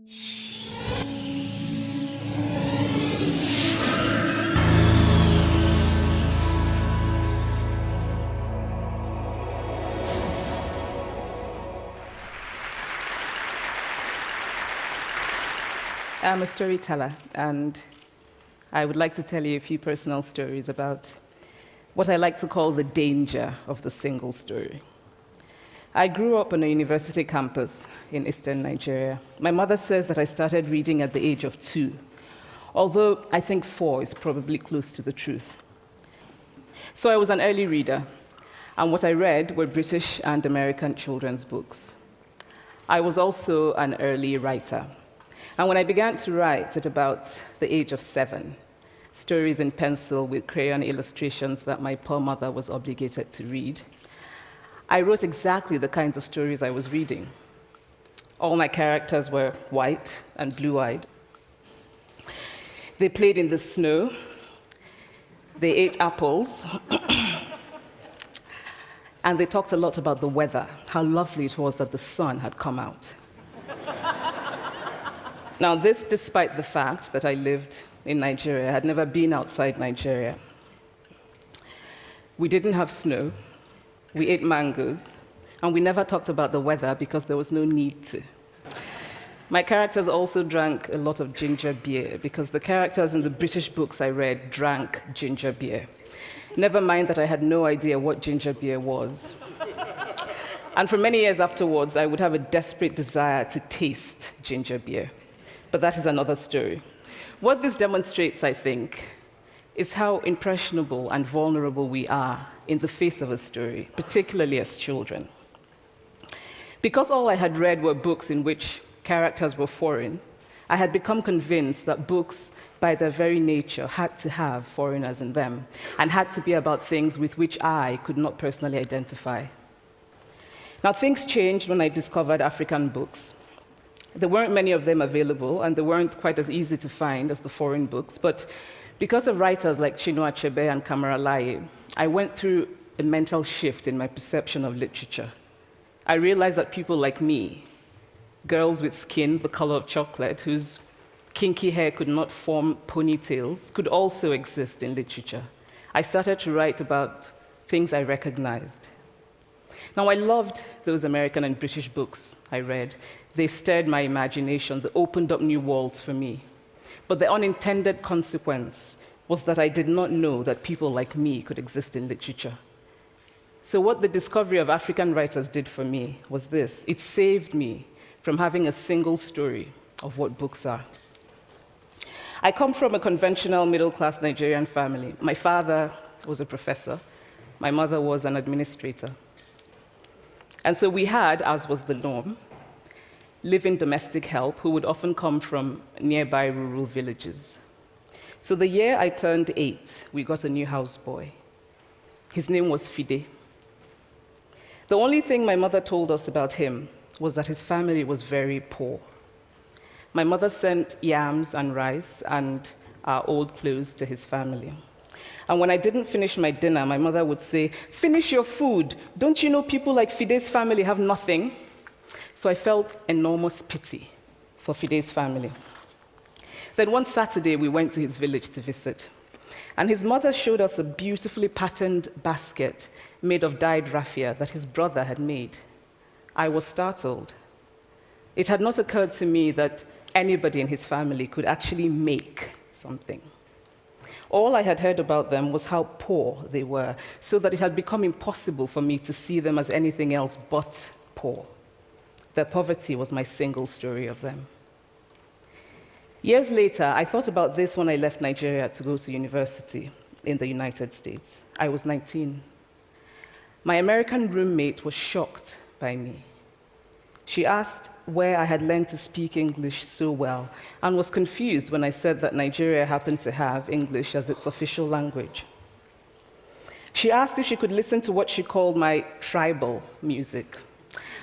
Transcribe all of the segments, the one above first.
I'm a storyteller, and I would like to tell you a few personal stories about what I like to call the danger of the single story. I grew up on a university campus in eastern Nigeria. My mother says that I started reading at the age of 2, although I think 4 is probably close to the truth. So I was an early reader, and what I read were British and American children's books. I was also an early writer. And when I began to write at about the age of 7, stories in pencil with crayon illustrations that my poor mother was obligated to read, I wrote exactly the kinds of stories I was reading. All my characters were white and blue-eyed. They played in the snow. They ate apples. And they talked a lot about the weather, how lovely it was that the sun had come out. Now, this despite the fact that I lived in Nigeria. I had never been outside Nigeria. We didn't have snow. We ate mangoes. And we never talked about the weather because there was no need to. My characters also drank a lot of ginger beer because the characters in the British books I read drank ginger beer. Never mind that I had no idea what ginger beer was. And for many years afterwards, I would have a desperate desire to taste ginger beer. But that is another story. What this demonstrates, I think, is how impressionable and vulnerable we are in the face of a story, particularly as children. Because all I had read were books in which characters were foreign, I had become convinced that books, by their very nature, had to have foreigners in them and had to be about things with which I could not personally identify. Now, things changed when I discovered African books. There weren't many of them available, and they weren't quite as easy to find as the foreign books, but because of writers like Chinua Achebe and Kamara Laye, I went through a mental shift in my perception of literature. I realized that people like me, girls with skin the color of chocolate, whose kinky hair could not form ponytails, could also exist in literature. I started to write about things I recognized. Now, I loved those American and British books I read. They stirred my imagination. They opened up new worlds for me. But the unintended consequence was that I did not know that people like me could exist in literature. So what the discovery of African writers did for me was this. It saved me from having a single story of what books are. I come from a conventional middle-class Nigerian family. My father was a professor. My mother was an administrator. And so we had, as was the norm, live-in domestic help who would often come from nearby rural villages. So the year I turned 8, we got a new houseboy. His name was Fide. The only thing my mother told us about him was that his family was very poor. My mother sent yams and rice and our old clothes to his family. And when I didn't finish my dinner, my mother would say, "Finish your food. Don't you know people like Fide's family have nothing?" So I felt enormous pity for Fide's family. Then one Saturday, we went to his village to visit. And his mother showed us a beautifully patterned basket made of dyed raffia that his brother had made. I was startled. It had not occurred to me that anybody in his family could actually make something. All I had heard about them was how poor they were, so that it had become impossible for me to see them as anything else but poor. Their poverty was my single story of them. Years later, I thought about this when I left Nigeria to go to university in the United States. I was 19. My American roommate was shocked by me. She asked where I had learned to speak English so well and was confused when I said that Nigeria happened to have English as its official language. She asked if she could listen to what she called my tribal music,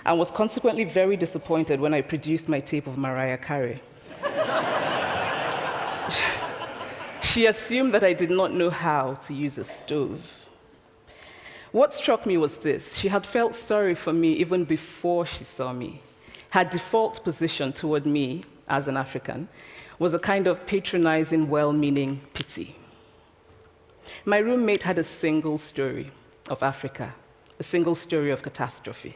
and was consequently very disappointed when I produced my tape of Mariah Carey. She assumed that I did not know how to use a stove. What struck me was this. She had felt sorry for me even before she saw me. Her default position toward me as an African was a kind of patronizing, well-meaning pity. My roommate had a single story of Africa, a single story of catastrophe.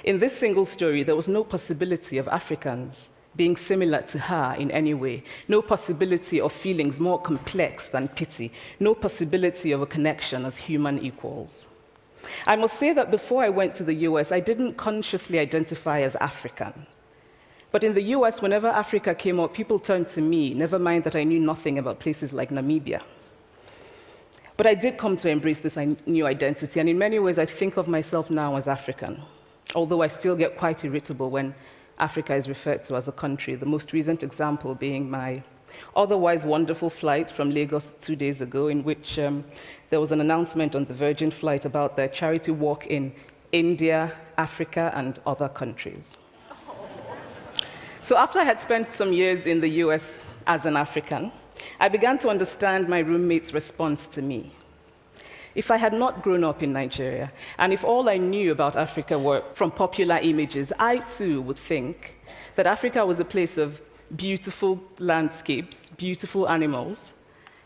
In this single story, there was no possibility of Africans being similar to her in any way, no possibility of feelings more complex than pity, no possibility of a connection as human equals. I must say that before I went to the US, I didn't consciously identify as African. But in the US, whenever Africa came up, people turned to me, never mind that I knew nothing about places like Namibia. But I did come to embrace this new identity, and in many ways, I think of myself now as African, although I still get quite irritable when Africa is referred to as a country, the most recent example being my otherwise wonderful flight from Lagos 2 days ago, in which there was an announcement on the Virgin flight about their charity walk in India, Africa, and other countries. So after I had spent some years in the US as an African, I began to understand my roommate's response to me. If I had not grown up in Nigeria, and if all I knew about Africa were from popular images, I too would think that Africa was a place of beautiful landscapes, beautiful animals,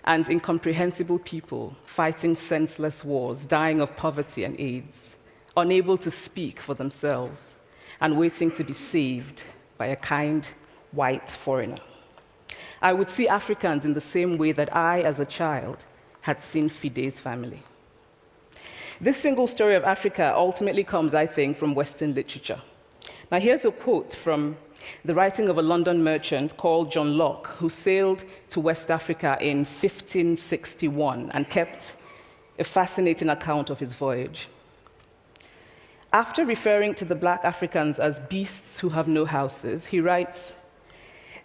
and incomprehensible people fighting senseless wars, dying of poverty and AIDS, unable to speak for themselves, and waiting to be saved by a kind white foreigner. I would see Africans in the same way that I, as a child, had seen Fide's family. This single story of Africa ultimately comes, I think, from Western literature. Now, here's a quote from the writing of a London merchant called John Locke, who sailed to West Africa in 1561 and kept a fascinating account of his voyage. After referring to the black Africans as beasts who have no houses, he writes,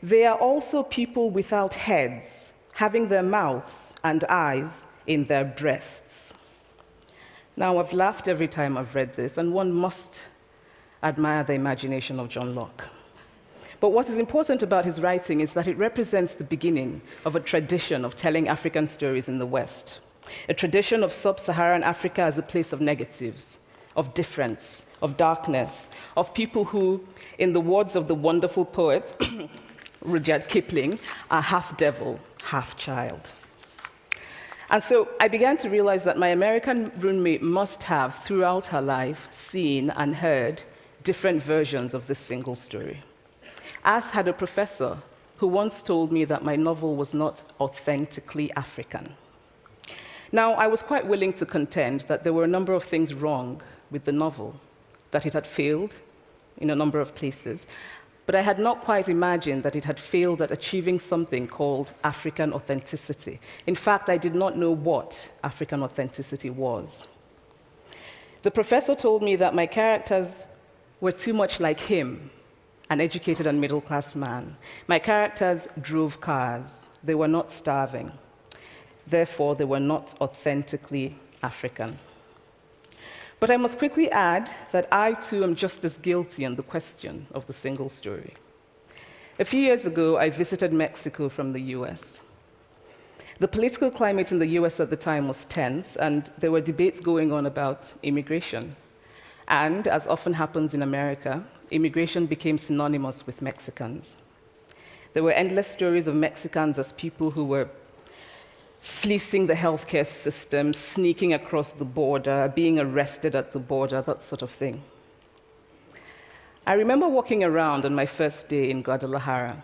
"They are also people without heads, having their mouths and eyes in their breasts." Now, I've laughed every time I've read this, and one must admire the imagination of John Locke. But what is important about his writing is that it represents the beginning of a tradition of telling African stories in the West, a tradition of sub-Saharan Africa as a place of negatives, of difference, of darkness, of people who, in the words of the wonderful poet Rudyard Kipling, are half devil, half child. And so I began to realize that my American roommate must have, throughout her life, seen and heard different versions of this single story. As had a professor who once told me that my novel was not authentically African. Now, I was quite willing to contend that there were a number of things wrong with the novel, that it had failed in a number of places, but I had not quite imagined that it had failed at achieving something called African authenticity. In fact, I did not know what African authenticity was. The professor told me that my characters were too much like him, an educated and middle-class man. My characters drove cars. They were not starving. Therefore, they were not authentically African. But I must quickly add that I, too, am just as guilty on the question of the single story. A few years ago, I visited Mexico from the US. The political climate in the US at the time was tense, and there were debates going on about immigration. And, as often happens in America, immigration became synonymous with Mexicans. There were endless stories of Mexicans as people who were fleecing the healthcare system, sneaking across the border, being arrested at the border, that sort of thing. I remember walking around on my first day in Guadalajara,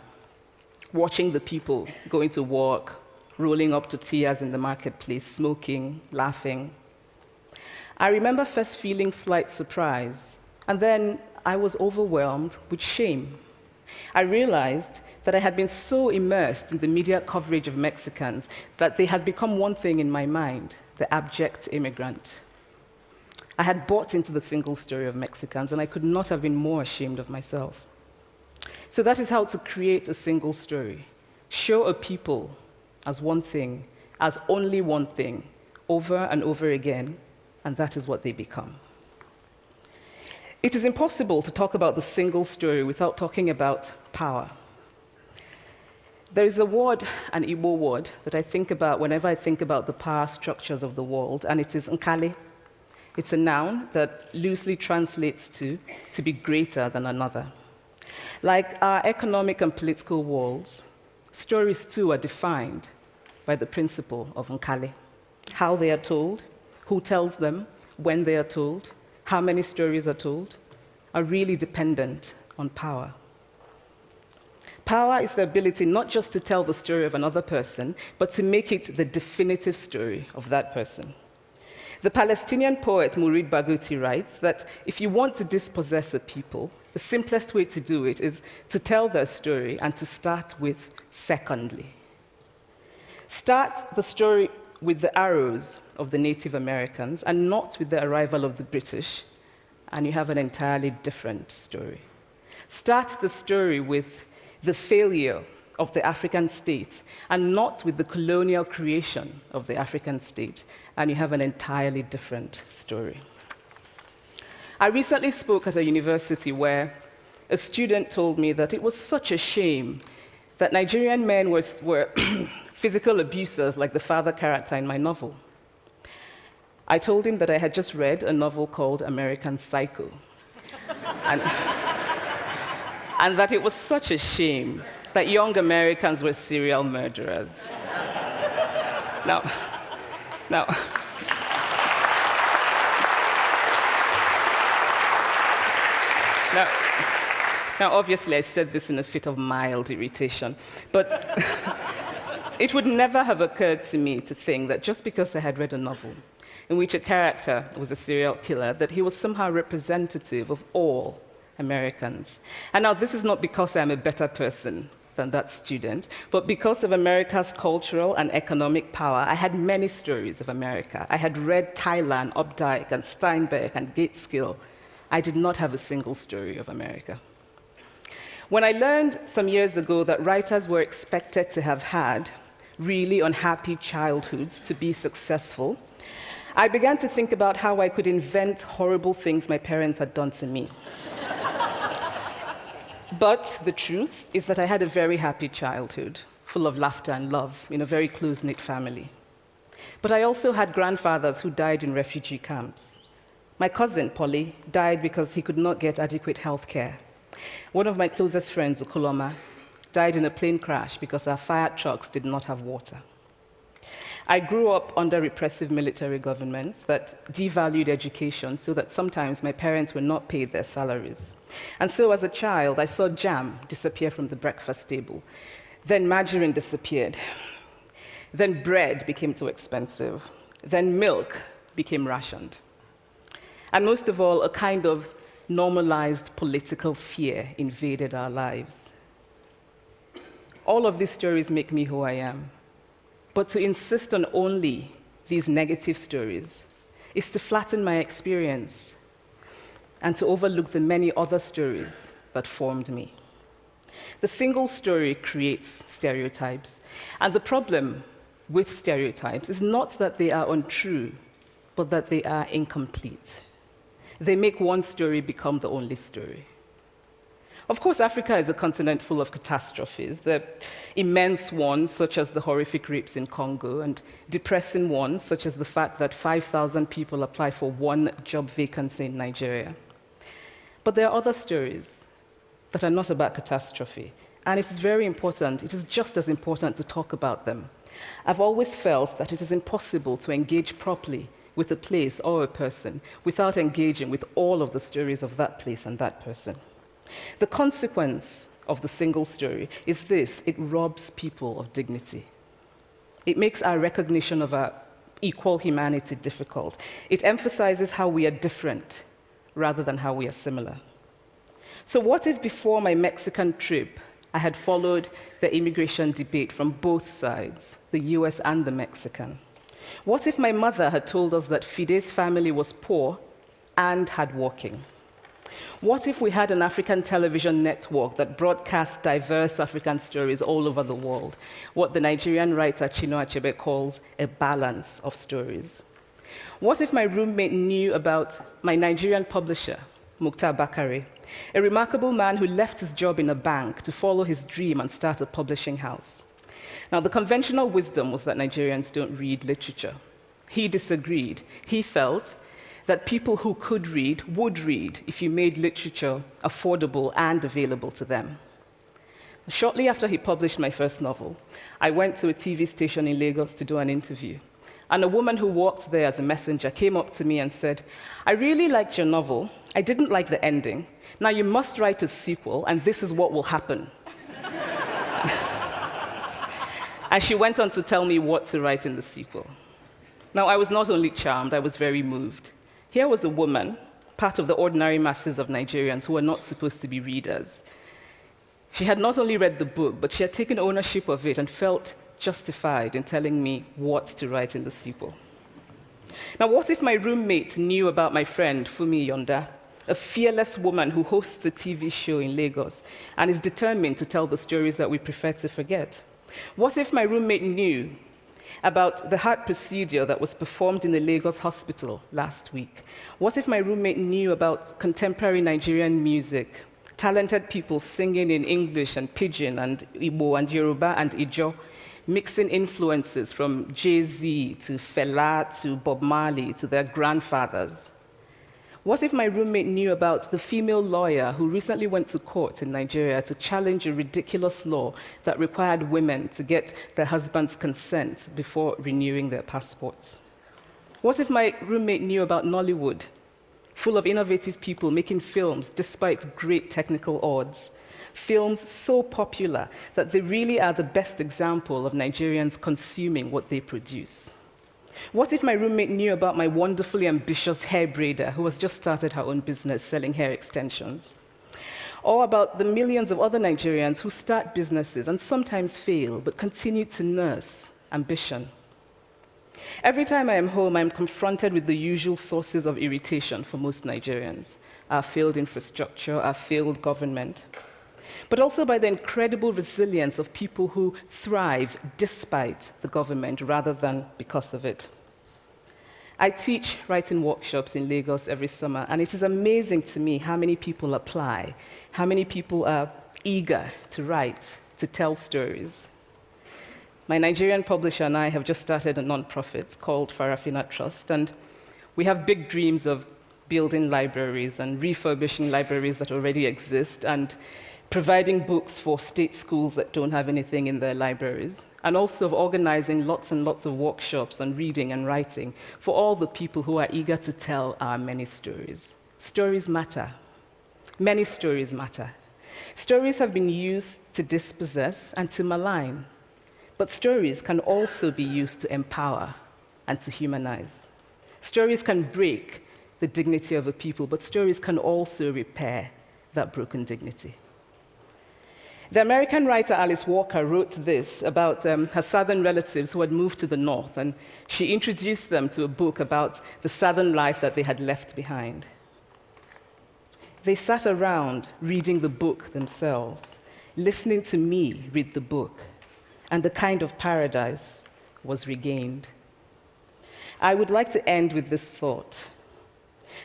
watching the people going to work, rolling up tortillas in the marketplace, smoking, laughing. I remember first feeling slight surprise, and then I was overwhelmed with shame. I realized that I had been so immersed in the media coverage of Mexicans that they had become one thing in my mind, the abject immigrant. I had bought into the single story of Mexicans, and I could not have been more ashamed of myself. So that is how to create a single story. Show a people as one thing, as only one thing, over and over again, and that is what they become. It is impossible to talk about the single story without talking about power. There is a word, an Igbo word, that I think about whenever I think about the power structures of the world, and it is nkali. It's a noun that loosely translates to be greater than another. Like our economic and political worlds, stories too are defined by the principle of nkali. How they are told, who tells them, when they are told, how many stories are told, are really dependent on power. Power is the ability not just to tell the story of another person, but to make it the definitive story of that person. The Palestinian poet Mourid Barghouti writes that if you want to dispossess a people, the simplest way to do it is to tell their story and to start with secondly. Start the story with the arrows of the Native Americans and not with the arrival of the British, and you have an entirely different story. Start the story with the failure of the African state and not with the colonial creation of the African state, and you have an entirely different story. I recently spoke at a university where a student told me that it was such a shame that Nigerian men were physical abusers like the father character in my novel. I told him that I had just read a novel called American Psycho, and that it was such a shame that young Americans were serial murderers. Now, obviously, I said this in a fit of mild irritation, but it would never have occurred to me to think that just because I had read a novel in which a character was a serial killer, that he was somehow representative of all Americans. And now, this is not because I'm a better person than that student, but because of America's cultural and economic power, I had many stories of America. I had read Tyler, Updike, and Steinbeck, and Gateskill. I did not have a single story of America. When I learned some years ago that writers were expected to have had really unhappy childhoods to be successful, I began to think about how I could invent horrible things my parents had done to me. But the truth is that I had a very happy childhood, full of laughter and love, in a very close-knit family. But I also had grandfathers who died in refugee camps. My cousin, Polly, died because he could not get adequate health care. One of my closest friends, Okoloma, died in a plane crash because our fire trucks did not have water. I grew up under repressive military governments that devalued education so that sometimes my parents were not paid their salaries. And so as a child, I saw jam disappear from the breakfast table. Then margarine disappeared. Then bread became too expensive. Then milk became rationed. And most of all, a kind of normalized political fear invaded our lives. All of these stories make me who I am. But to insist on only these negative stories is to flatten my experience and to overlook the many other stories that formed me. The single story creates stereotypes, and the problem with stereotypes is not that they are untrue, but that they are incomplete. They make one story become the only story. Of course, Africa is a continent full of catastrophes. The immense ones, such as the horrific rapes in Congo, and depressing ones, such as the fact that 5,000 people apply for one job vacancy in Nigeria. But there are other stories that are not about catastrophe, and it is very important, it is just as important to talk about them. I've always felt that it is impossible to engage properly with a place or a person without engaging with all of the stories of that place and that person. The consequence of the single story is this: it robs people of dignity. It makes our recognition of our equal humanity difficult. It emphasizes how we are different rather than how we are similar. So what if before my Mexican trip, I had followed the immigration debate from both sides, the US and the Mexican? What if my mother had told us that Fide's family was poor and hardworking? What if we had an African television network that broadcast diverse African stories all over the world, what the Nigerian writer Chinua Achebe calls a balance of stories? What if my roommate knew about my Nigerian publisher, Mukhtar Bakare, a remarkable man who left his job in a bank to follow his dream and start a publishing house? Now, the conventional wisdom was that Nigerians don't read literature. He disagreed. He felt that people who could read would read if you made literature affordable and available to them. Shortly after he published my first novel, I went to a TV station in Lagos to do an interview. And a woman who worked there as a messenger came up to me and said, "I really liked your novel. I didn't like the ending. Now you must write a sequel, and this is what will happen." And she went on to tell me what to write in the sequel. Now, I was not only charmed, I was very moved. Here was a woman, part of the ordinary masses of Nigerians who were not supposed to be readers. She had not only read the book, but she had taken ownership of it and felt justified in telling me what to write in the sequel. Now, what if my roommate knew about my friend, Fumi Yonda, a fearless woman who hosts a TV show in Lagos and is determined to tell the stories that we prefer to forget? What if my roommate knew about the heart procedure that was performed in the Lagos hospital last week? What if my roommate knew about contemporary Nigerian music, talented people singing in English and Pidgin and Igbo and Yoruba and Ijo, mixing influences from Jay-Z to Fela to Bob Marley to their grandfathers? What if my roommate knew about the female lawyer who recently went to court in Nigeria to challenge a ridiculous law that required women to get their husband's consent before renewing their passports? What if my roommate knew about Nollywood, full of innovative people making films despite great technical odds, films so popular that they really are the best example of Nigerians consuming what they produce? What if my roommate knew about my wonderfully ambitious hair braider who has just started her own business selling hair extensions? Or about the millions of other Nigerians who start businesses and sometimes fail, but continue to nurse ambition? Every time I am home, I am confronted with the usual sources of irritation for most Nigerians: our failed infrastructure, our failed government, but also by the incredible resilience of people who thrive despite the government rather than because of it. I teach writing workshops in Lagos every summer, and it is amazing to me how many people apply, how many people are eager to write, to tell stories. My Nigerian publisher and I have just started a nonprofit called Farafina Trust, and we have big dreams of building libraries and refurbishing libraries that already exist and providing books for state schools that don't have anything in their libraries, and also of organizing lots and lots of workshops on reading and writing for all the people who are eager to tell our many stories. Stories matter. Many stories matter. Stories have been used to dispossess and to malign, but stories can also be used to empower and to humanize. Stories can break the dignity of a people, but stories can also repair that broken dignity. The American writer Alice Walker wrote this about her southern relatives who had moved to the north, and she introduced them to a book about the southern life that they had left behind. They sat around reading the book themselves, listening to me read the book, and a kind of paradise was regained. I would like to end with this thought,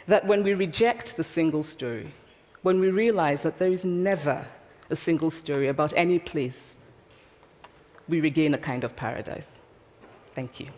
that when we reject the single story, when we realize that there is never a single story about any place, we regain a kind of paradise. Thank you.